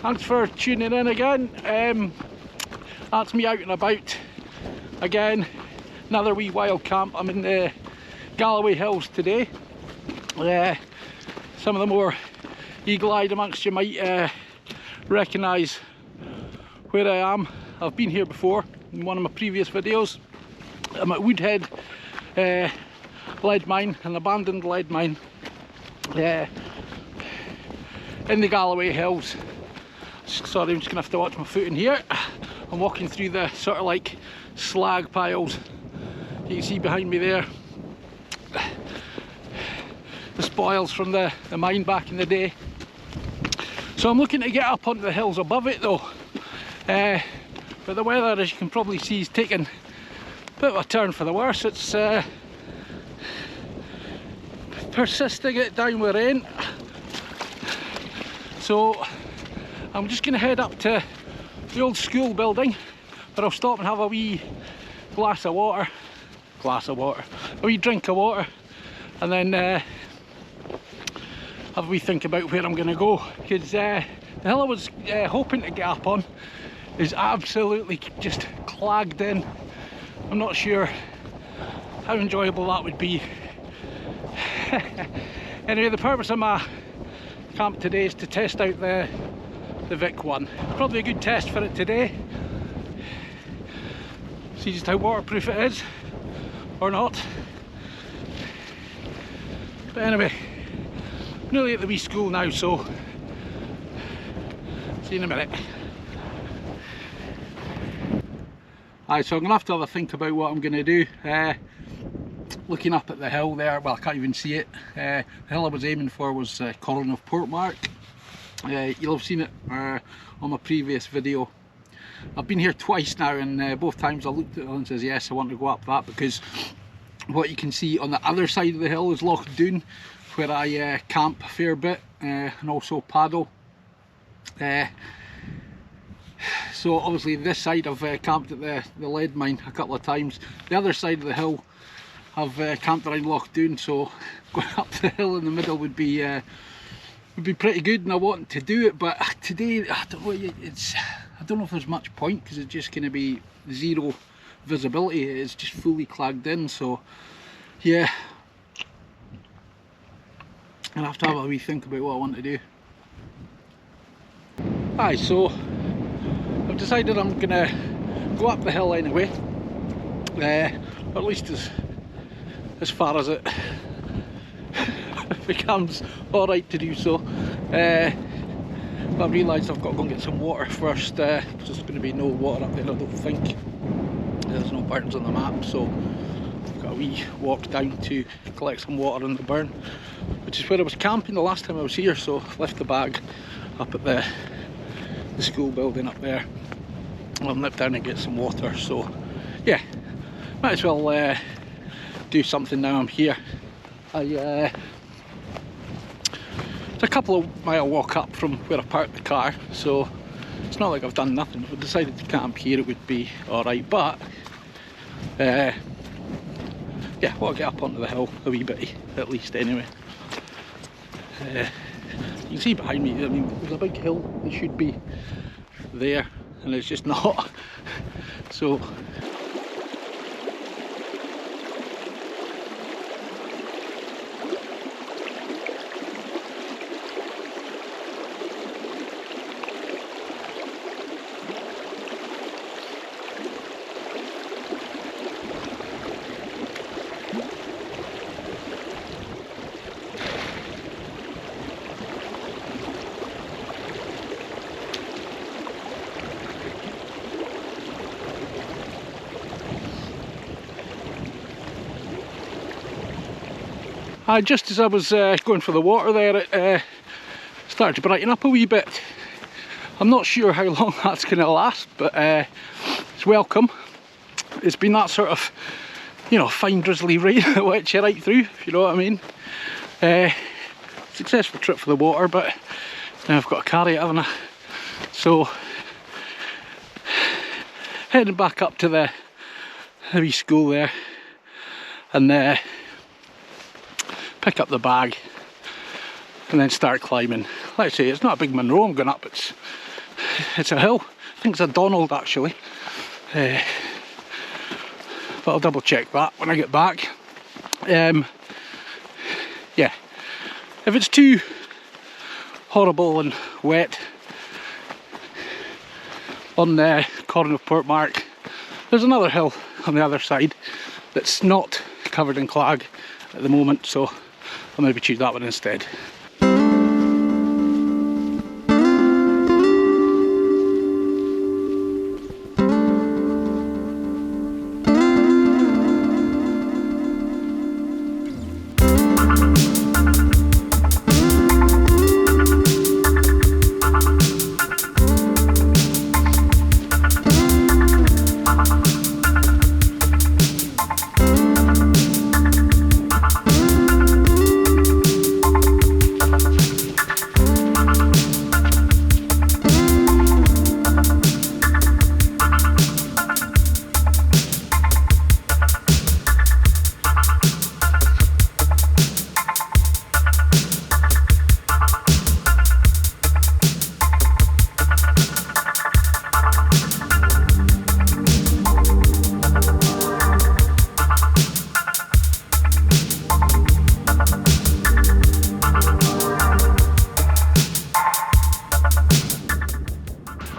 Thanks for tuning in again. That's me out and about again. Another wee wild camp. I'm in the Galloway Hills today. Some of the more eagle-eyed amongst you might recognise where I am. I've been here before in one of my previous videos. I'm at Woodhead lead mine, an abandoned lead mine in the Galloway Hills. Sorry, I'm just gonna have to watch my foot in here. I'm walking through the sort of like slag piles you can see behind me there. The spoils from the mine back in the day. So I'm looking to get up onto the hills above it though. But the weather, as you can probably see, is taking a bit of a turn for the worse. It's persisting at downward rain. So I'm just going to head up to the old school building, where I'll stop and have a wee a wee drink of water, and then have a wee think about where I'm going to go, because the hill I was hoping to get up on is absolutely just clagged in. I'm not sure how enjoyable that would be. Anyway, the purpose of my camp today is to test out the VIK 1. Probably a good test for it today. See just how waterproof it is, or not. But anyway, nearly at the wee school now, so see you in a minute. Aye, so I'm going to have a think about what I'm going to do. Looking up at the hill there, well, I can't even see it. The hill I was aiming for was Colin of Portmark. You'll have seen it on my previous video. I've been here twice now, and both times I looked at it and says yes, I want to go up that, because what you can see on the other side of the hill is Loch Doon, where I camp a fair bit and also paddle. So obviously this side I've camped at the lead mine a couple of times. The other side of the hill I've camped around Loch Doon, so going up the hill in the middle would be pretty good, and I wanted to do it, but today I don't know, I don't know if there's much point, because it's just going to be zero visibility. It's just fully clagged in, so yeah, I'll have to have a wee think about what I want to do. Aye, so I've decided I'm gonna go up the hill anyway, or at least as far as it becomes alright to do so. But I've realised I've got to go and get some water first, because there's going to be no water up there, I don't think. There's no burns on the map, so I've got a wee walk down to collect some water in the burn, which is where I was camping the last time I was here. So I've left the bag up at the school building up there. I'll nip down and get some water, so yeah, might as well do something now I'm here. It's a couple of mile walk up from where I parked the car, so it's not like I've done nothing. If I decided to camp here, it would be alright, but yeah, I want to get up onto the hill a wee bit at least anyway. You can see behind me, I mean, there's a big hill that should be there, and it's just not. So just as I was going for the water there, it started to brighten up a wee bit. I'm not sure how long that's going to last, but it's welcome. It's been that sort of, you know, fine drizzly rain that wets you right through, if you know what I mean. Successful trip for the water, but now I've got to carry it, haven't I? So heading back up to the wee school there, and pick up the bag and then start climbing. Like I say, it's not a big Monroe I'm going up, it's it's a hill. I think it's a Donald actually. But I'll double check that when I get back. Yeah, if it's too horrible and wet on the corner of Portmark, there's another hill on the other side that's not covered in clag at the moment, so I'll maybe choose that one instead.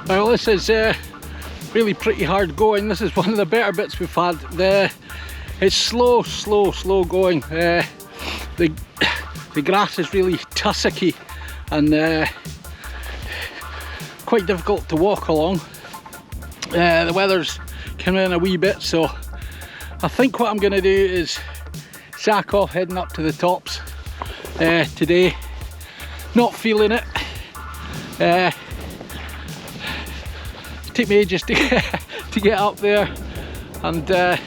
Well, this is really pretty hard going. This is one of the better bits we've had. It's slow going. The grass is really tussocky and quite difficult to walk along. The weather's coming in a wee bit, so I think what I'm going to do is sack off heading up to the tops today. Not feeling it. Take me ages to get up there, and to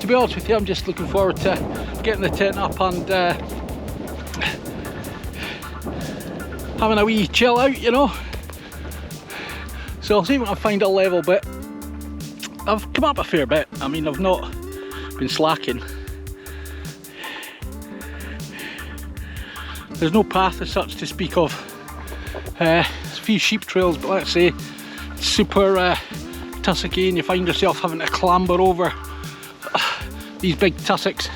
be honest with you, I'm just looking forward to getting the tent up and having a wee chill out, you know. So I'll see if I can find a level bit. I've come up a fair bit. I mean, I've not been slacking. There's no path as such to speak of. There's a few sheep trails, but let's say super tussocky, and you find yourself having to clamber over these big tussocks.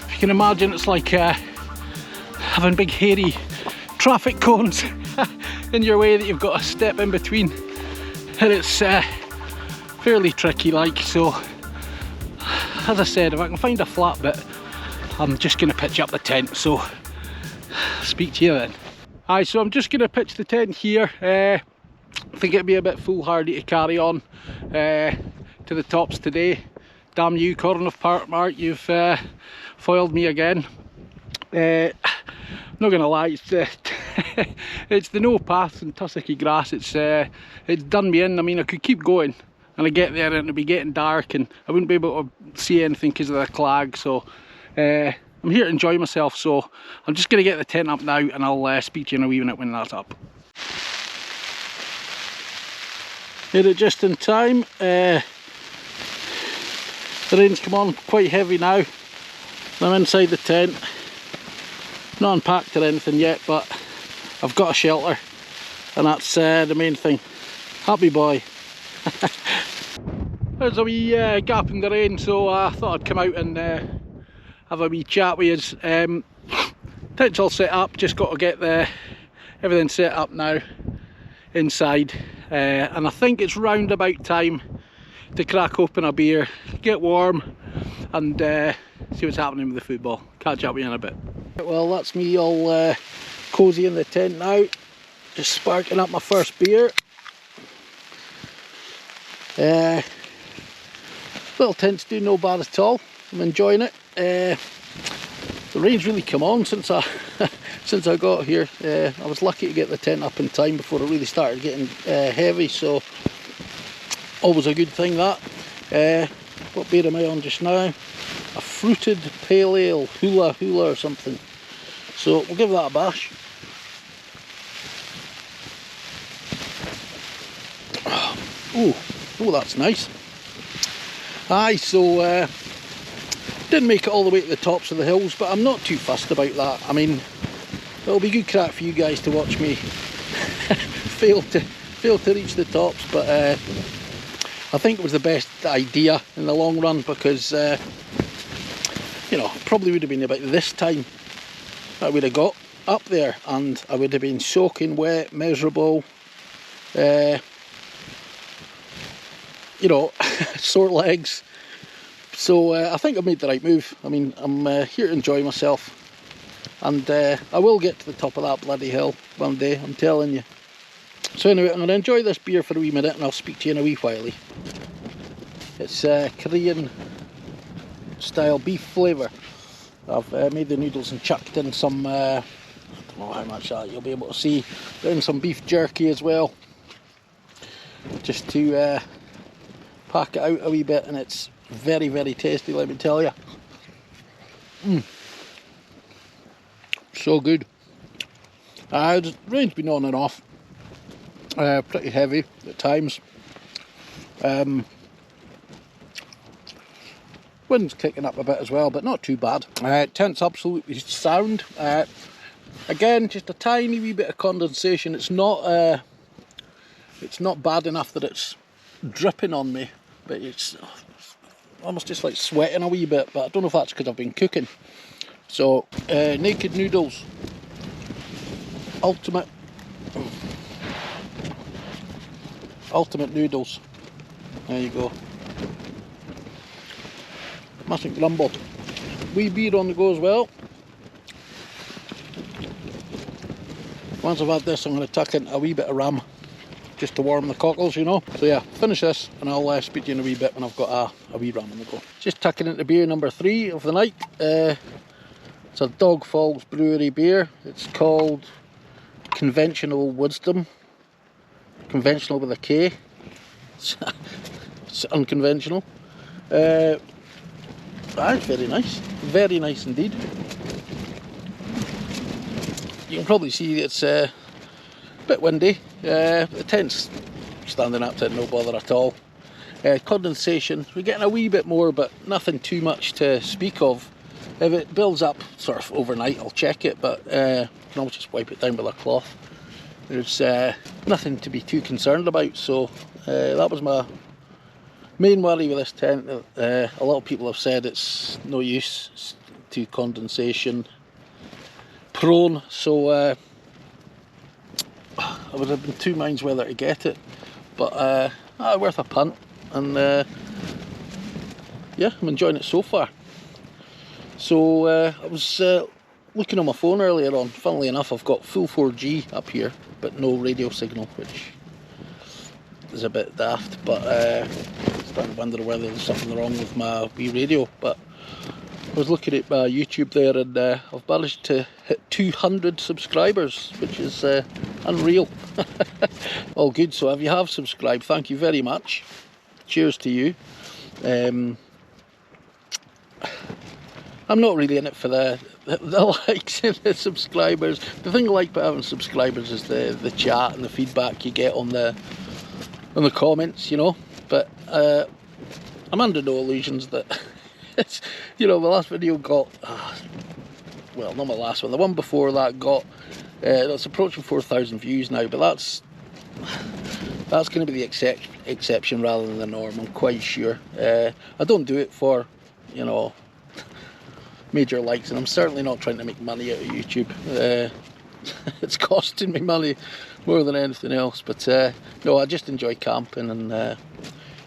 If you can imagine, it's like having big hairy traffic cones in your way that you've got to step in between, and it's fairly tricky like. So as I said, if I can find a flat bit, I'm just going to pitch up the tent, so speak to you then. Aye, so I'm just going to pitch the tent here. I think it'd be a bit foolhardy to carry on to the tops today. Damn you, Corn of Parkmark, you've foiled me again. I'm not gonna lie, it's the no path and tussocky grass. It's done me in. I mean, I could keep going and I get there and it'd be getting dark and I wouldn't be able to see anything because of the clag. So I'm here to enjoy myself, so I'm just gonna get the tent up now and I'll speak to you in a wee minute when that's up. Hit it just in time. The rain's come on quite heavy now. I'm inside the tent. Not unpacked or anything yet, but I've got a shelter, and that's the main thing. Happy boy. There's a wee gap in the rain, so I thought I'd come out and have a wee chat with you. Tent's all set up, just got to get everything set up now inside, and I think it's round about time to crack open a beer, get warm, and see what's happening with the football. Catch up with you in a bit. Well, that's me all cosy in the tent now, just sparking up my first beer. Little tent's doing no bad at all. I'm enjoying it. The rain's really come on since I since I got here. I was lucky to get the tent up in time before it really started getting heavy, so always a good thing that. What beer am I on just now? A fruited pale ale, hula or something. So we'll give that a bash. Oh, that's nice. Aye, so didn't make it all the way to the tops of the hills, but I'm not too fussed about that. I mean, it'll be good crack for you guys to watch me fail to failed to reach the tops, but I think it was the best idea in the long run, because you know, it probably would have been about this time that I would have got up there, and I would have been soaking wet, miserable, you know, sore legs. So I think I've made the right move. I mean, I'm here to enjoy myself, and I will get to the top of that bloody hill one day, I'm telling you. So anyway, I'm going to enjoy this beer for a wee minute, and I'll speak to you in a wee while. It's Korean style beef flavour. I've made the noodles and chucked in some, I don't know how much that you'll be able to see, but in some beef jerky as well, just to pack it out a wee bit, and it's very, very tasty, let me tell you. So good. The rain's been on and off, pretty heavy at times. Wind's kicking up a bit as well, but not too bad. Tent's absolutely sound. Again, just a tiny wee bit of condensation. It's not bad enough that it's dripping on me, but it's almost just like sweating a wee bit. But I don't know if that's because I've been cooking. So naked noodles, ultimate noodles. There you go. Mustn't grumble. Wee beer on the go as well. Once I've had this, I'm going to tuck in a wee bit of rum, just to warm the cockles, you know. So yeah, finish this, and I'll speak to you in a wee bit when I've got a wee rum on the go. Just tucking into beer number 3 of the night. It's a Dog Falls Brewery beer. It's called Conventional Wisdom. Conventional with a K. It's unconventional. It's very nice indeed. You can probably see it's a bit windy. The tent's standing up to no bother at all. Condensation, we're getting a wee bit more, but nothing too much to speak of. If it builds up sort of overnight, I'll check it, but you can always just wipe it down with a cloth. There's nothing to be too concerned about. So that was my main worry with this tent. A lot of people have said it's no use, it's too condensation prone, so I would have been 2 minds whether to get it, but worth a punt, and yeah, I'm enjoying it so far. So I was looking on my phone earlier on. Funnily enough, I've got full 4G up here, but no radio signal, which is a bit daft, but starting to wonder whether there's something wrong with my wee radio. But I was looking at my YouTube there, and I've managed to hit 200 subscribers, which is unreal. All good. So if you have subscribed, thank you very much. Cheers to you. I'm not really in it for the likes and the subscribers. The thing I like about having subscribers is the chat and the feedback you get on the comments, you know. But I'm under no illusions that it's, you know, the last video got well, not my last one, the one before that got that's approaching 4,000 views now, but that's going to be the exception rather than the norm, I'm quite sure. I don't do it for, you know, major likes, and I'm certainly not trying to make money out of YouTube. It's costing me money more than anything else, but no, I just enjoy camping and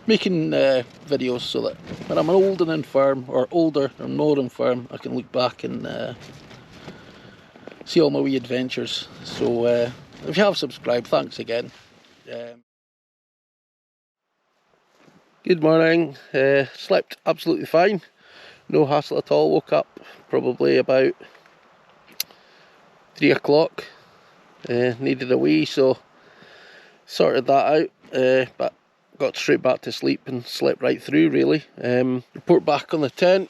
making videos so that when I'm old and infirm, or older and more infirm, I can look back and see all my wee adventures. So if you have subscribed, thanks again. Good morning. Slept absolutely fine, no hassle at all. Woke up probably about 3 o'clock, needed a wee, so sorted that out, but got straight back to sleep and slept right through, really. Report back on the tent.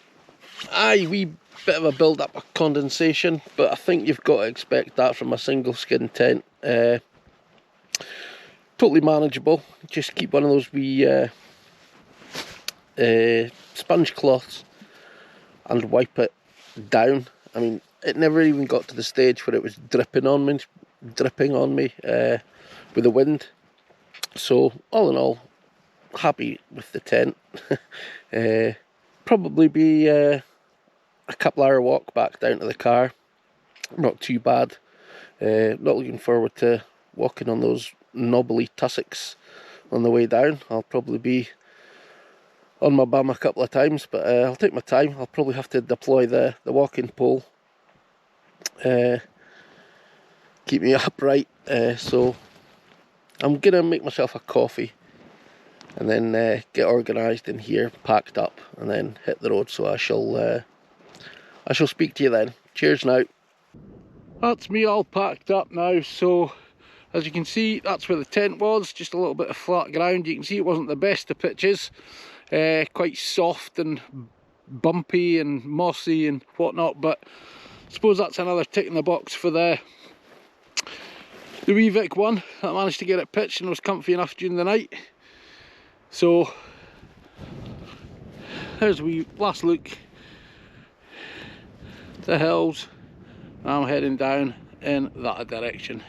Wee bit of a build up of condensation, but I think you've got to expect that from a single skin tent. Totally manageable. Just keep one of those wee sponge cloths and wipe it down. I mean, it never even got to the stage where it was dripping on me with the wind. So all in all, happy with the tent. Probably be a couple hour walk back down to the car. Not too bad. Not looking forward to walking on those knobbly tussocks on the way down. I'll probably be on my bum a couple of times, but I'll take my time. I'll probably have to deploy the walking pole, keep me upright. So I'm gonna make myself a coffee and then get organised in here, packed up, and then hit the road. So I shall speak to you then. Cheers now. That's me all packed up now. So as you can see, that's where the tent was, just a little bit of flat ground. You can see it wasn't the best of pitches, quite soft and bumpy and mossy and whatnot, but I suppose that's another tick in the box for the wee VIK one. I managed to get it pitched and was comfy enough during the night. So there's a wee last look at the hills. I'm heading down in that direction.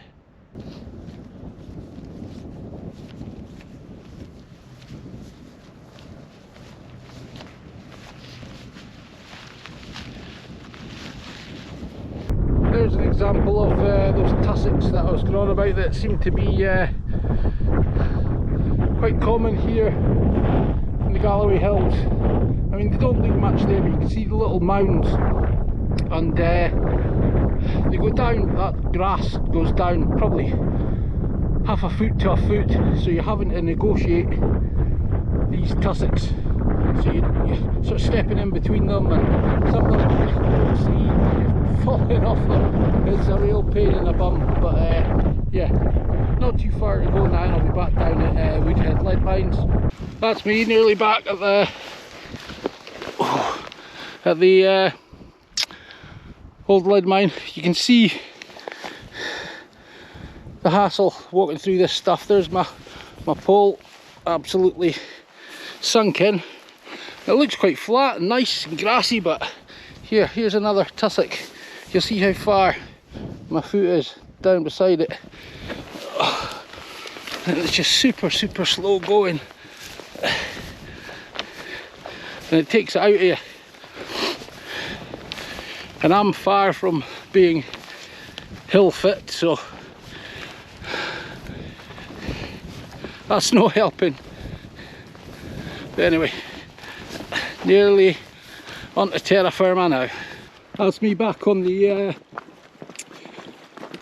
There's an example of those tussocks that I was going on about that seem to be quite common here in the Galloway Hills. I mean, they don't look much there, but you can see the little mounds, and they go down, that grass goes down probably half a foot to a foot, so you're having to negotiate these tussocks. So you're sort of stepping in between them, and some of them you don't see, you're falling off them. It's a real pain in the bum, but yeah, not too far to go now, and I'll be back down at Woodhead lead mines. That's me nearly back at the old lead mine. You can see the hassle walking through this stuff. There's my pole, absolutely sunk in. It looks quite flat and nice and grassy, but here's another tussock. You'll see how far my foot is down beside it. And it's just super slow going, and it takes it out of you. And I'm far from being hill fit, so that's no helping. But anyway, nearly onto terra firma now. That's me back on the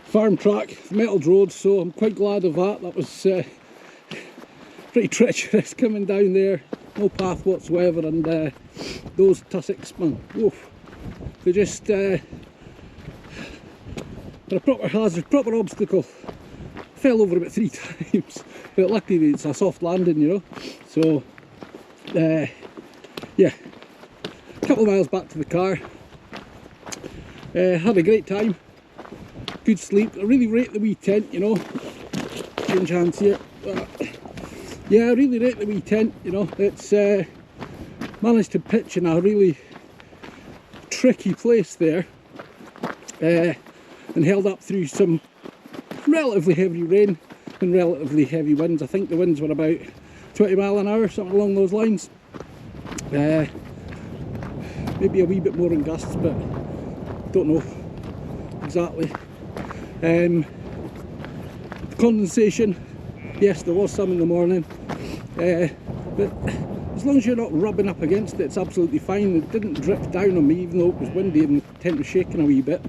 farm track, the metalled road, so I'm quite glad of that. That was pretty treacherous coming down there, no path whatsoever, and those tussocks, man, oof, they just they're a proper hazard, proper obstacle. Fell over about 3 times, but luckily it's a soft landing, you know. So yeah, a couple of miles back to the car. Had a great time, good sleep. I really rate the wee tent, you know. Change hands here. Yeah, I really rate the wee tent, you know. It's managed to pitch in a really tricky place there, and held up through some relatively heavy rain and relatively heavy winds. I think the winds were about 20 mile an hour, something along those lines. Maybe a wee bit more in gusts, but don't know exactly. The condensation, yes, there was some in the morning, but as long as you're not rubbing up against it, it's absolutely fine. It didn't drip down on me, even though it was windy and the tent was shaking a wee bit.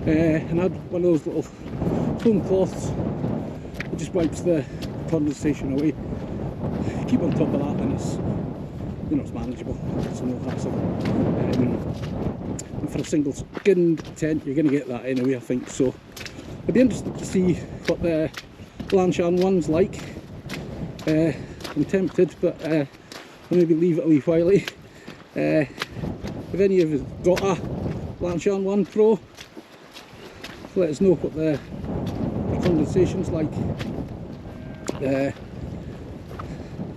And I had one of those little foam cloths. It just wipes the condensation away. Keep on top of that, and it's, you know, it's manageable. It's no hassle. And for a single skinned tent, you're going to get that anyway, I think. So I'd be interested to see what the Lanshan one's like. I'm tempted, but I'll maybe leave it a wee while. If any of you have got a Lanshan 1 Pro, let us know what the condensation's like. Is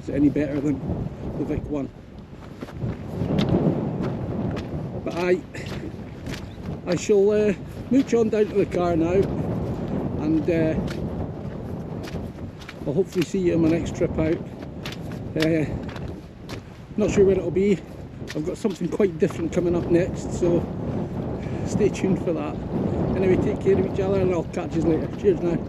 it any better than the VIK one? But I shall mooch on down to the car now and I'll hopefully see you on my next trip out. Not sure where it'll be. I've got something quite different coming up next, so stay tuned for that. Anyway, take care of each other and I'll catch you later. Cheers now.